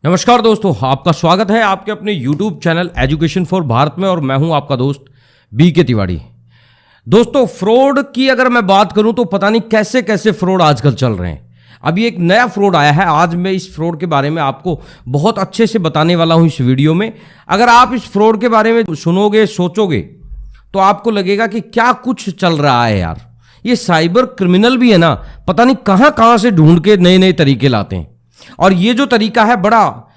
नमस्कार दोस्तों, आपका स्वागत है आपके अपने YouTube channel education for Bharat में और मैं हूं आपका दोस्त BK तिवारी। दोस्तों, फ्रॉड की अगर मैं बात करूं तो पता नहीं कैसे कैसे फ्रॉड आजकल चल रहे हैं। अभी एक नया फ्रॉड आया है, आज मैं इस फ्रॉड के बारे में आपको बहुत अच्छे से बताने वाला हूं इस वीडियो में। अगर आप इस फ्रॉड के बारे में सुनोगे, सोचोगे तो आपको लगेगा कि क्या कुछ चल रहा है यार। ये साइबर क्रिमिनल भी है ना, पता नहीं कहां कहां से ढूंढ के नए नए तरीके लाते हैं। और ये जो तरीका है बड़ा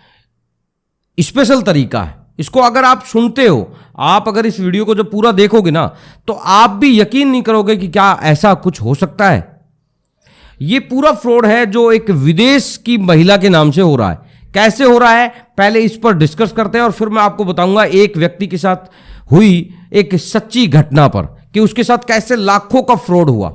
स्पेशल तरीका है। इसको अगर आप सुनते हो, आप अगर इस वीडियो को जब पूरा देखोगे ना, तो आप भी यकीन नहीं करोगे कि क्या ऐसा कुछ हो सकता है। ये पूरा फ्रॉड है जो एक विदेश की महिला के नाम से हो रहा है। कैसे हो रहा है पहले इस पर डिस्कस करते हैं और फिर मैं आपको बताऊंगा एक व्यक्ति के साथ हुई एक सच्ची घटना पर कि उसके साथ कैसे लाखों का फ्रॉड हुआ।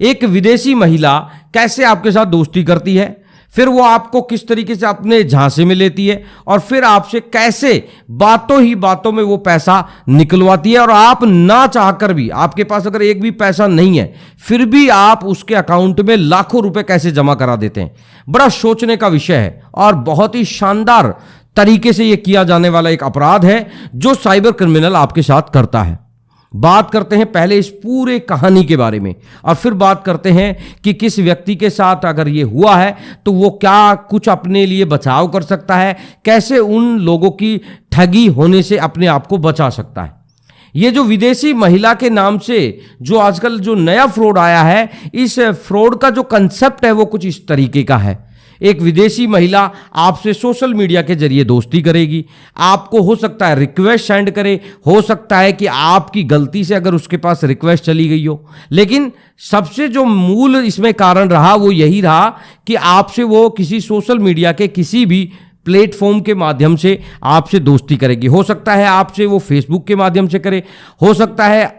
एक विदेशी महिला कैसे आपके साथ दोस्ती करती है, फिर वो आपको किस तरीके से अपने झांसे में लेती है और फिर आपसे कैसे बातों ही बातों में वो पैसा निकलवाती है। और आप ना चाहकर भी, आपके पास अगर एक भी पैसा नहीं है फिर भी आप उसके अकाउंट में लाखों रुपए कैसे जमा करा देते हैं। बड़ा सोचने का विषय है और बहुत ही शानदार तरीके से ये किया जाने वाला एक अपराध है जो साइबर क्रिमिनल आपके साथ करता है। बात करते हैं पहले इस पूरे कहानी के बारे में और फिर बात करते हैं कि किस व्यक्ति के साथ अगर ये हुआ है तो वो क्या कुछ अपने लिए बचाव कर सकता है, कैसे उन लोगों की ठगी होने से अपने आप को बचा सकता है। ये जो विदेशी महिला के नाम से जो आजकल जो नया फ्रॉड आया है, इस फ्रॉड का जो कंसेप्ट है वो कुछ इस तरीके का है। एक विदेशी महिला आपसे सोशल मीडिया के जरिए दोस्ती करेगी, आपको हो सकता है रिक्वेस्ट सेंड करे, हो सकता है कि आपकी गलती से अगर उसके पास रिक्वेस्ट चली गई हो। लेकिन सबसे जो मूल इसमें कारण रहा वो यही रहा कि आपसे वो किसी सोशल मीडिया के किसी भी प्लेटफॉर्म के माध्यम से आपसे दोस्ती करेगी। हो सकता है आपसे वो फेसबुक के माध्यम से करे, हो सकता है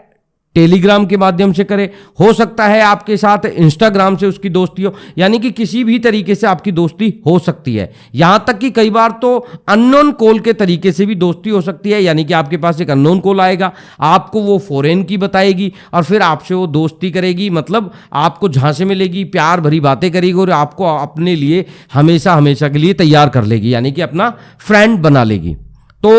टेलीग्राम के माध्यम से करे, हो सकता है आपके साथ इंस्टाग्राम से उसकी दोस्ती हो, यानी कि किसी भी तरीके से आपकी दोस्ती हो सकती है। यहां तक कि कई बार तो अननोन कॉल के तरीके से भी दोस्ती हो सकती है, यानी कि आपके पास एक अननोन कॉल आएगा, आपको वो फॉरेन की बताएगी और फिर आपसे वो दोस्ती करेगी, मतलब आपको झांसे में लेगी, प्यार भरी बातें करेगी और आपको अपने लिए हमेशा हमेशा के लिए तैयार कर लेगी, यानी कि अपना फ्रेंड बना लेगी। तो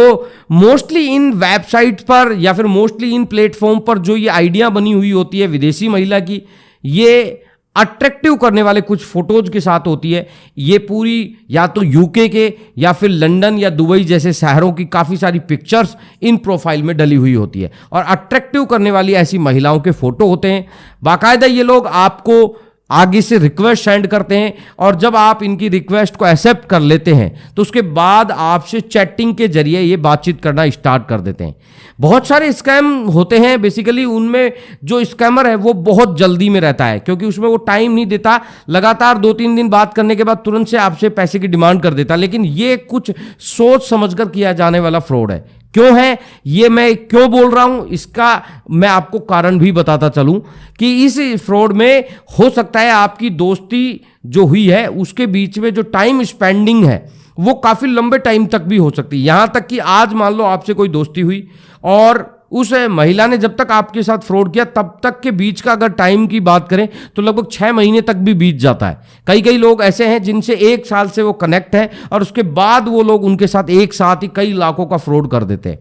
मोस्टली इन वेबसाइट पर या फिर मोस्टली इन प्लेटफॉर्म पर जो ये आइडिया बनी हुई होती है विदेशी महिला की, ये अट्रैक्टिव करने वाले कुछ फोटोज के साथ होती है। ये पूरी या तो यूके के या फिर लंदन या दुबई जैसे शहरों की काफ़ी सारी पिक्चर्स इन प्रोफाइल में डली हुई होती है और अट्रैक्टिव करने वाली ऐसी महिलाओं के फोटो होते हैं। बाकायदा ये लोग आपको आगे से रिक्वेस्ट सेंड करते हैं और जब आप इनकी रिक्वेस्ट को एक्सेप्ट कर लेते हैं तो उसके बाद आपसे चैटिंग के जरिए ये बातचीत करना स्टार्ट कर देते हैं। बहुत सारे स्कैम होते हैं, बेसिकली उनमें जो स्कैमर है वो बहुत जल्दी में रहता है क्योंकि उसमें वो टाइम नहीं देता, लगातार 2-3 दिन बात करने के बाद तुरंत से आपसे पैसे की डिमांड कर देता। लेकिन ये कुछ सोच समझकर किया जाने वाला फ्रॉड है। क्यों है ये, मैं क्यों बोल रहा हूं, इसका मैं आपको कारण भी बताता चलूं कि इस फ्रॉड में हो सकता है आपकी दोस्ती जो हुई है उसके बीच में जो टाइम स्पेंडिंग है वो काफी लंबे टाइम तक भी हो सकती है। यहां तक कि आज मान लो आपसे कोई दोस्ती हुई और उस महिला ने जब तक आपके साथ फ्रॉड किया तब तक के बीच का अगर टाइम की बात करें तो लगभग 6 महीने तक भी बीत जाता है। कई लोग ऐसे हैं जिनसे 1 साल से वो कनेक्ट है और उसके बाद वो लोग उनके साथ एक साथ ही कई लाखों का फ्रॉड कर देते हैं।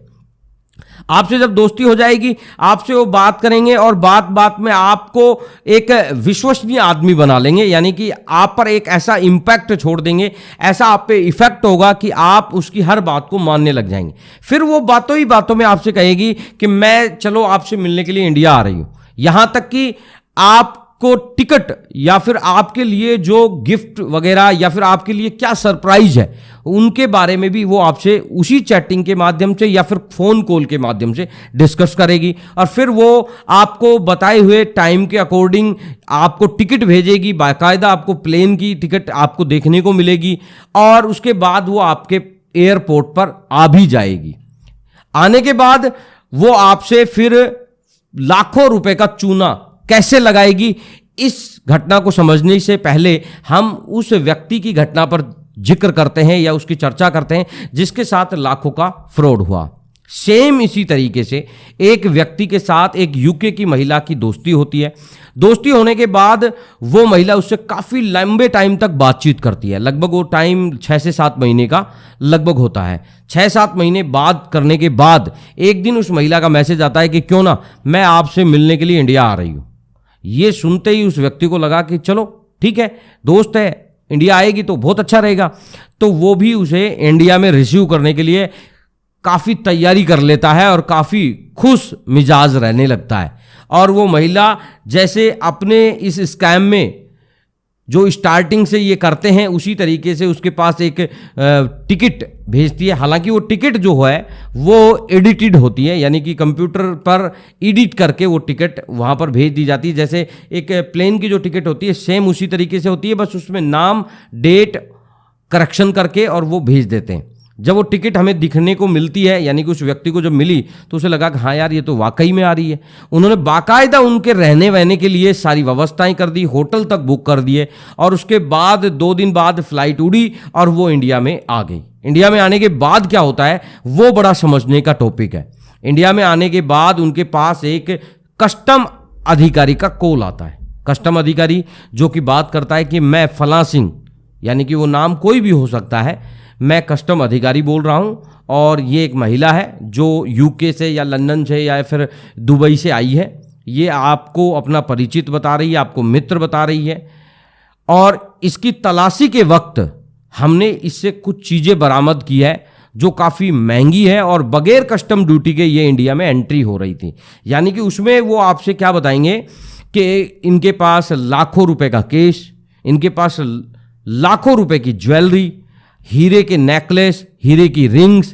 आपसे जब दोस्ती हो जाएगी, आपसे वो बात करेंगे और बात बात में आपको एक विश्वसनीय आदमी बना लेंगे, यानी कि आप पर एक ऐसा इंपैक्ट छोड़ देंगे, ऐसा आप पे इफेक्ट होगा कि आप उसकी हर बात को मानने लग जाएंगे। फिर वो बातों ही बातों में आपसे कहेगी कि मैं चलो आपसे मिलने के लिए इंडिया आ रही हूं, यहां तक कि आपको टिकट या फिर आपके लिए जो गिफ्ट वगैरह या फिर आपके लिए क्या सरप्राइज है उनके बारे में भी वो आपसे उसी चैटिंग के माध्यम से या फिर फोन कॉल के माध्यम से डिस्कस करेगी और फिर वो आपको बताए हुए टाइम के अकॉर्डिंग आपको टिकट भेजेगी। बाकायदा आपको प्लेन की टिकट आपको देखने को मिलेगी और उसके बाद वो आपके एयरपोर्ट पर आ भी जाएगी। आने के बाद वो आपसे फिर लाखों रुपए का चूना कैसे लगाएगी, इस घटना को समझने से पहले हम उस व्यक्ति की घटना पर जिक्र करते हैं या उसकी चर्चा करते हैं जिसके साथ लाखों का फ्रॉड हुआ। सेम इसी तरीके से एक व्यक्ति के साथ एक यूके की महिला की दोस्ती होती है। दोस्ती होने के बाद वो महिला उससे काफ़ी लंबे टाइम तक बातचीत करती है। लगभग वो टाइम 6 से 7 महीने का लगभग होता है। 6-7 महीने बात करने के बाद एक दिन उस महिला का मैसेज आता है कि क्यों ना मैं आपसे मिलने के लिए इंडिया आ रही हूँ। ये सुनते ही उस व्यक्ति को लगा कि चलो ठीक है, दोस्त है, इंडिया आएगी तो बहुत अच्छा रहेगा। तो वो भी उसे इंडिया में रिसीव करने के लिए काफ़ी तैयारी कर लेता है और काफ़ी खुश मिजाज रहने लगता है। और वो महिला जैसे अपने इस स्कैम में जो स्टार्टिंग से ये करते हैं उसी तरीके से उसके पास एक टिकट भेजती है। हालांकि वो टिकट जो है वो एडिटेड होती है, यानी कि कंप्यूटर पर एडिट करके वो टिकट वहाँ पर भेज दी जाती है। जैसे एक प्लेन की जो टिकट होती है सेम उसी तरीके से होती है, बस उसमें नाम डेट करेक्शन करके और वो भेज देते हैं। जब वो टिकट हमें दिखने को मिलती है, यानी कि उस व्यक्ति को जब मिली तो उसे लगा कि हाँ यार ये तो वाकई में आ रही है। उन्होंने बाकायदा उनके रहने वहने के लिए सारी व्यवस्थाएं कर दी, होटल तक बुक कर दिए और उसके बाद 2 दिन बाद फ्लाइट उड़ी और वो इंडिया में आ गई। इंडिया में आने के बाद क्या होता है वो बड़ा समझने का टॉपिक है। इंडिया में आने के बाद उनके पास एक कस्टम अधिकारी का कॉल आता है। कस्टम अधिकारी जो कि बात करता है कि मैं फलां सिंह, यानी कि वो नाम कोई भी हो सकता है, मैं कस्टम अधिकारी बोल रहा हूँ और ये एक महिला है जो यूके से या लंदन से या फिर दुबई से आई है। ये आपको अपना परिचित बता रही है, आपको मित्र बता रही है और इसकी तलाशी के वक्त हमने इससे कुछ चीज़ें बरामद की है जो काफ़ी महंगी है और बगैर कस्टम ड्यूटी के ये इंडिया में एंट्री हो रही थी। यानी कि उसमें वो आपसे क्या बताएंगे कि इनके पास लाखों रुपए का केश, इनके पास लाखों रुपए की ज्वेलरी, हीरे के नेकलेस, हीरे की रिंग्स,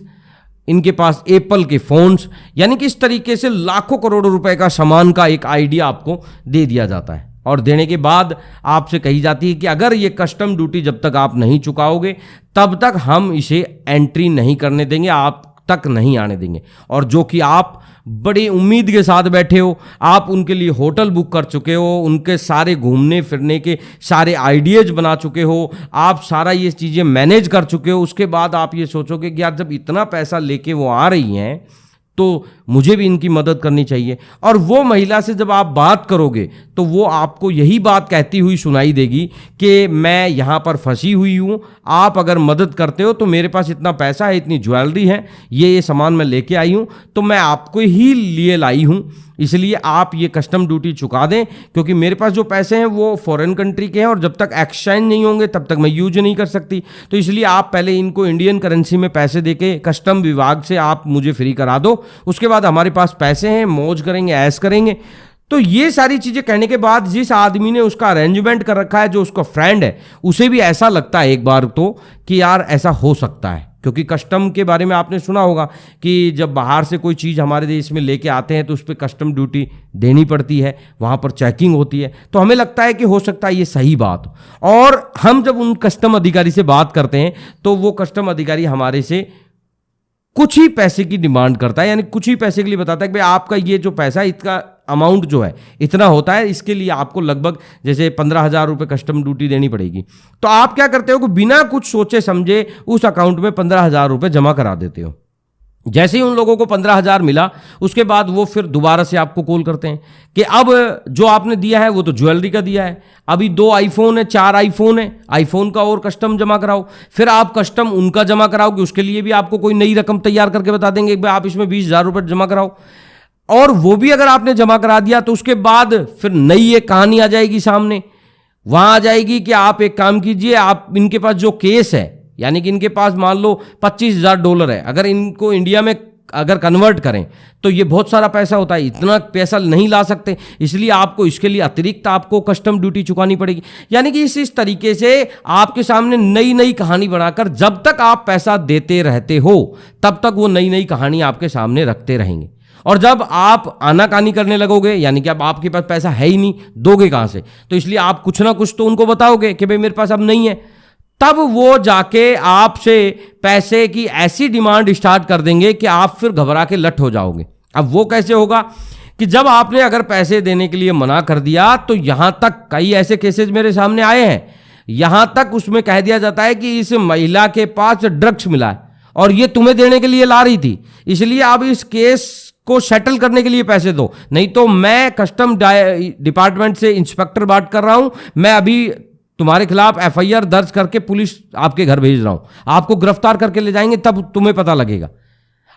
इनके पास एप्पल के फोन्स, यानी कि इस तरीके से लाखों करोड़ों रुपए का सामान का एक आइडिया आपको दे दिया जाता है। और देने के बाद आपसे कही जाती है कि अगर ये कस्टम ड्यूटी जब तक आप नहीं चुकाओगे तब तक हम इसे एंट्री नहीं करने देंगे, आप तक नहीं आने देंगे। और जो कि आप बड़ी उम्मीद के साथ बैठे हो, आप उनके लिए होटल बुक कर चुके हो, उनके सारे घूमने फिरने के सारे आइडियाज बना चुके हो, आप सारा ये चीज़ें मैनेज कर चुके हो। उसके बाद आप ये सोचोगे कि यार जब इतना पैसा लेके वो आ रही हैं तो मुझे भी इनकी मदद करनी चाहिए। और वो महिला से जब आप बात करोगे तो वो आपको यही बात कहती हुई सुनाई देगी कि मैं यहाँ पर फंसी हुई हूँ, आप अगर मदद करते हो तो मेरे पास इतना पैसा है, इतनी ज्वेलरी है, ये सामान मैं लेके आई हूँ तो मैं आपको ही लिए लाई हूँ, इसलिए आप ये कस्टम ड्यूटी चुका दें क्योंकि मेरे पास जो पैसे हैं वो फॉरेन कंट्री के हैं और जब तक एक्सचेंज नहीं होंगे तब तक मैं यूज नहीं कर सकती। तो इसलिए आप पहले इनको इंडियन करेंसी में पैसे देके कस्टम विभाग से आप मुझे फ्री करा दो, उसके बाद हमारे पास पैसे हैं, मौज करेंगे, ऐश करेंगे। तो ये सारी चीज़ें कहने के बाद जिस आदमी ने उसका अरेंजमेंट कर रखा है, जो उसका फ्रेंड है, उसे भी ऐसा लगता है एक बार तो कि यार ऐसा हो सकता है। क्योंकि कस्टम के बारे में आपने सुना होगा कि जब बाहर से कोई चीज़ हमारे देश में लेके आते हैं तो उस पर कस्टम ड्यूटी देनी पड़ती है, वहाँ पर चेकिंग होती है। तो हमें लगता है कि हो सकता है ये सही बात हो। और हम जब उन कस्टम अधिकारी से बात करते हैं तो वो कस्टम अधिकारी हमारे से कुछ ही पैसे की डिमांड करता है, यानी कुछ ही पैसे के लिए बताता है कि भाई आपका ये जो पैसा है, इसका अमाउंट जो है इतना होता है, इसके लिए आपको लगभग जैसे 15,000 रुपये कस्टम ड्यूटी देनी पड़ेगी। तो आप क्या करते हो कि बिना कुछ सोचे समझे उस अकाउंट में 15,000 रुपये जमा करा देते हो। जैसे ही उन लोगों को 15,000 मिला उसके बाद वो फिर दोबारा से आपको कॉल करते हैं कि अब जो आपने दिया है वो तो ज्वेलरी का दिया है, अभी 2 आईफोन है, 4 आईफोन है, आईफोन का और कस्टम जमा कराओ। फिर आप कस्टम उनका जमा कराओगे, उसके लिए भी आपको कोई नई रकम तैयार करके बता देंगे कि आप इसमें 20,000 रुपये जमा कराओ। और वो भी अगर आपने जमा करा दिया तो उसके बाद फिर नई एक कहानी आ जाएगी सामने। वहां आ जाएगी कि आप एक काम कीजिए, आप इनके पास जो केस है, यानी कि इनके पास मान लो $25,000 है, अगर इनको इंडिया में अगर कन्वर्ट करें तो ये बहुत सारा पैसा होता है, इतना पैसा नहीं ला सकते, इसलिए आपको इसके लिए अतिरिक्त आपको कस्टम ड्यूटी चुकानी पड़ेगी। यानी कि इस तरीके से आपके सामने नई नई कहानी बनाकर जब तक आप पैसा देते रहते हो तब तक वो नई नई कहानी आपके सामने रखते रहेंगे। और जब आप आनाकानी करने लगोगे, यानी कि अब आपके पास पैसा है ही नहीं, दोगे कहां से, तो इसलिए आप कुछ ना कुछ तो उनको बताओगे कि भाई मेरे पास अब नहीं है, तब वो जाके आपसे पैसे की ऐसी डिमांड स्टार्ट कर देंगे कि आप फिर घबरा के लट हो जाओगे। अब वो कैसे होगा कि जब आपने अगर पैसे देने के लिए मना कर दिया तो यहां तक कई ऐसे केसेस मेरे सामने आए हैं, यहां तक उसमें कह दिया जाता है कि इस महिला के पास ड्रग्स मिला है और ये तुम्हें देने के लिए ला रही थी, इसलिए अब इस केस को सेटल करने के लिए पैसे दो, नहीं तो मैं कस्टम डिपार्टमेंट से इंस्पेक्टर बात कर रहा हूं, मैं अभी तुम्हारे खिलाफ एफआईआर दर्ज करके पुलिस आपके घर भेज रहा हूं, आपको गिरफ्तार करके ले जाएंगे, तब तुम्हें पता लगेगा।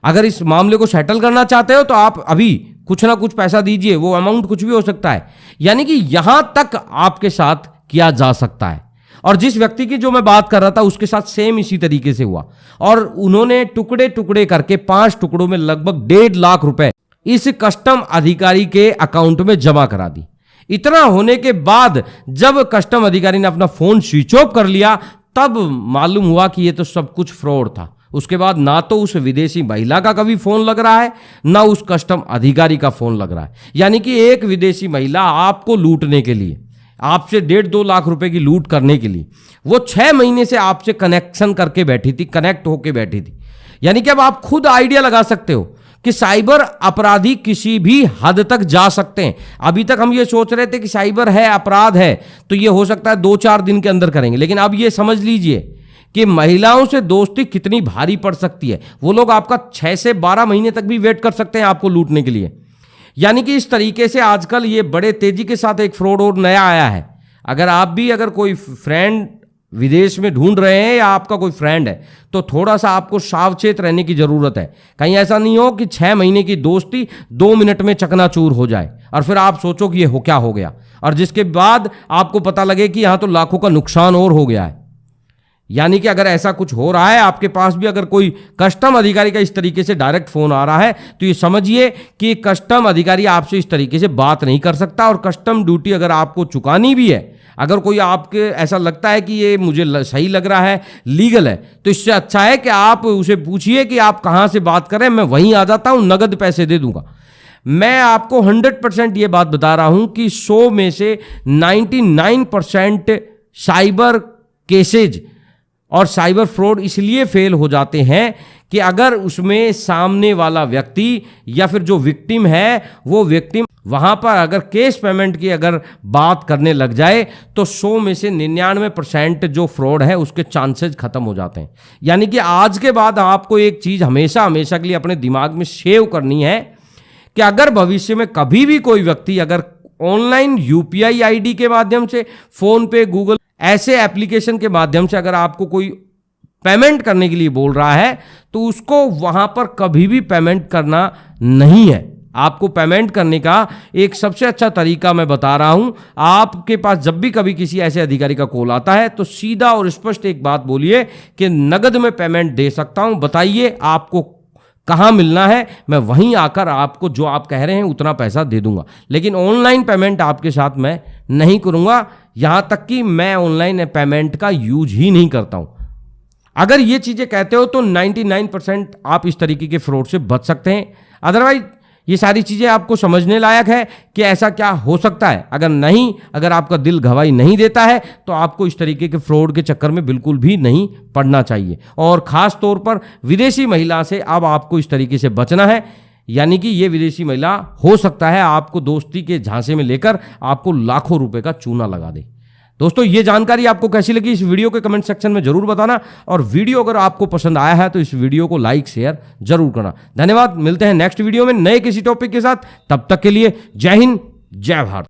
अगर इस मामले को सेटल करना चाहते हो तो आप अभी कुछ ना कुछ पैसा दीजिए, वो अमाउंट कुछ भी हो सकता है। यानी कि यहां तक आपके साथ किया जा सकता है। और जिस व्यक्ति की जो मैं बात कर रहा था उसके साथ सेम इसी तरीके से हुआ, और उन्होंने टुकड़े टुकड़े करके 5 टुकड़ों में लगभग 1.5 लाख रुपए इस कस्टम अधिकारी के अकाउंट में जमा करा दी। इतना होने के बाद जब कस्टम अधिकारी ने अपना फोन स्विच ऑफ कर लिया, तब मालूम हुआ कि ये तो सब कुछ फ्रॉड था। उसके बाद ना तो उस विदेशी महिला का कभी फोन लग रहा है, ना उस कस्टम अधिकारी का फोन लग रहा है। यानी कि एक विदेशी महिला आपको लूटने के लिए, आपसे 1.5-2 लाख रुपए की लूट करने के लिए वो 6 महीने से आपसे कनेक्शन करके बैठी थी, कनेक्ट होके बैठी थी। यानी कि अब आप खुद आइडिया लगा सकते हो कि साइबर अपराधी किसी भी हद तक जा सकते हैं। अभी तक हम ये सोच रहे थे कि साइबर है, अपराध है, तो ये हो सकता है 2-4 दिन के अंदर करेंगे, लेकिन अब ये समझ लीजिए कि महिलाओं से दोस्ती कितनी भारी पड़ सकती है। वो लोग आपका 6 से 12 महीने तक भी वेट कर सकते हैं आपको लूटने के लिए। यानी कि इस तरीके से आजकल ये बड़े तेजी के साथ एक फ्रॉड और नया आया है। अगर आप भी अगर कोई फ्रेंड विदेश में ढूंढ रहे हैं या आपका कोई फ्रेंड है, तो थोड़ा सा आपको सावचेत रहने की जरूरत है। कहीं ऐसा नहीं हो कि 6 महीने की दोस्ती 2 मिनट में चकनाचूर हो जाए और फिर आप सोचो कि ये क्या हो गया, और जिसके बाद आपको पता लगे कि यहां तो लाखों का नुकसान और हो गया है। यानी कि अगर ऐसा कुछ हो रहा है, आपके पास भी अगर कोई कस्टम अधिकारी का इस तरीके से डायरेक्ट फोन आ रहा है, तो ये समझिए कि कस्टम अधिकारी आपसे इस तरीके से बात नहीं कर सकता। और कस्टम ड्यूटी अगर आपको चुकानी भी है, अगर कोई आपके ऐसा लगता है कि ये मुझे सही लग रहा है, लीगल है, तो इससे अच्छा है कि आप उसे पूछिए कि आप कहां से बात कर रहे हैं, मैं वहीं आ जाता हूं, नगद पैसे दे दूंगा। मैं आपको 100% ये बात बता रहा हूं कि 100 में से 99% साइबर केसेज और साइबर फ्रॉड इसलिए फेल हो जाते हैं कि अगर उसमें सामने वाला व्यक्ति या फिर जो विक्टिम है, वो विक्टिम वहां पर अगर केस पेमेंट की अगर बात करने लग जाए, तो 100 में से 99% जो फ्रॉड है उसके चांसेस खत्म हो जाते हैं। यानी कि आज के बाद आपको एक चीज हमेशा हमेशा के लिए अपने दिमाग में सेव करनी है कि अगर भविष्य में कभी भी कोई व्यक्ति अगर ऑनलाइन यूपीआई आईडी के माध्यम से, फोन पे, गूगल ऐसे एप्लीकेशन के माध्यम से अगर आपको कोई पेमेंट करने के लिए बोल रहा है, तो उसको वहां पर कभी भी पेमेंट करना नहीं है। आपको पेमेंट करने का एक सबसे अच्छा तरीका मैं बता रहा हूं। आपके पास जब भी कभी किसी ऐसे अधिकारी का कॉल आता है, तो सीधा और स्पष्ट एक बात बोलिए कि नगद में पेमेंट दे सकता हूं, बताइए आपको कहां मिलना है, मैं वहीं आकर आपको जो आप कह रहे हैं उतना पैसा दे दूंगा। लेकिन ऑनलाइन पेमेंट आपके साथ मैं नहीं करूंगा, यहां तक कि मैं ऑनलाइन पेमेंट का यूज ही नहीं करता हूं। अगर ये चीजें कहते हो तो 99% आप इस तरीके के फ्रॉड से बच सकते हैं। अदरवाइज ये सारी चीजें आपको समझने लायक है कि ऐसा क्या हो सकता है। अगर नहीं, अगर आपका दिल गवाही नहीं देता है, तो आपको इस तरीके के फ्रॉड के चक्कर में बिल्कुल भी नहीं पड़ना चाहिए। और खास तौर पर विदेशी महिला से अब आपको इस तरीके से बचना है। यानी कि ये विदेशी महिला हो सकता है आपको दोस्ती के झांसे में लेकर आपको लाखों रुपए का चूना लगा दे। दोस्तों, ये जानकारी आपको कैसी लगी इस वीडियो के कमेंट सेक्शन में जरूर बताना, और वीडियो अगर आपको पसंद आया है तो इस वीडियो को लाइक शेयर जरूर करना। धन्यवाद। मिलते हैं नेक्स्ट वीडियो में नए किसी टॉपिक के साथ। तब तक के लिए जय हिंद, जय भारत।